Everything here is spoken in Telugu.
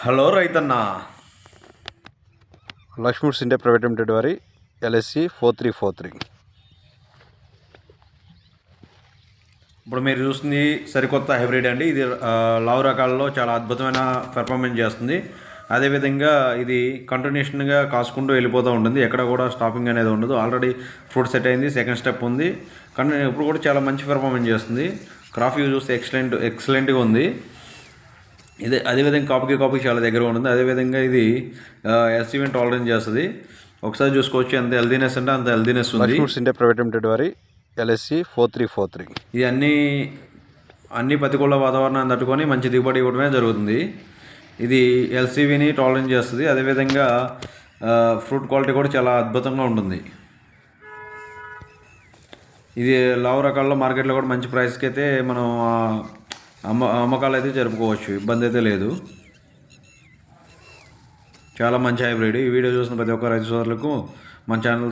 హలో రైతన్న. లక్ష్మీ ఇండియా ప్రైవేట్ లిమిటెడ్ వారి LSC 4343. ఇప్పుడు మీరు చూస్తుంది సరికొత్త హైబ్రిడ్ అండి. ఇది లావు రకాలలో చాలా అద్భుతమైన పెర్ఫార్మెన్స్ చేస్తుంది. అదేవిధంగా ఇది కంటిన్యూషన్గా కాసుకుంటూ వెళ్ళిపోతూ ఉంటుంది. ఎక్కడ కూడా స్టాపింగ్ అనేది ఉండదు. ఆల్రెడీ ఫ్రూట్ సెట్ అయింది, సెకండ్ స్టెప్ ఉంది. కానీ ఇప్పుడు కూడా చాలా మంచి పెర్ఫార్మెన్స్ చేస్తుంది. క్రాప్ వ్యూ చూస్తే ఎక్సలెంట్గా ఉంది. ఇది అదేవిధంగా కాపుకి చాలా దగ్గర ఉంటుంది. అదేవిధంగా ఇది ఎస్సీవెన్ టాలరెన్స్ చేస్తుంది. ఒకసారి చూసుకోవచ్చు ఎంత హెల్దీనెస్ అంటే అంత హెల్దీనెస్ ఉంది. లక్ష్మీ ఇండియా ప్రైవేట్ లిమిటెడ్ వారి LSC 4343. ఇది అన్ని ప్రతికూల వాతావరణాన్ని తట్టుకొని మంచి దిగుబడి ఇవ్వడమే జరుగుతుంది. ఇది ఎల్సీవీని టాలరెన్స్ చేస్తుంది. అదేవిధంగా ఫ్రూట్ క్వాలిటీ కూడా చాలా అద్భుతంగా ఉంటుంది. ఇది లావు రకాల్లో మార్కెట్లో కూడా మంచి ప్రైస్కి అయితే మనం అమ్మకాలు అయితే జరుపుకోవచ్చు, ఇబ్బంది అయితే లేదు. చాలా మంచి హైబ్రిడ్. ఈ వీడియో చూసిన ప్రతి ఒక్క రైతు సోదరులకు మన ఛానల్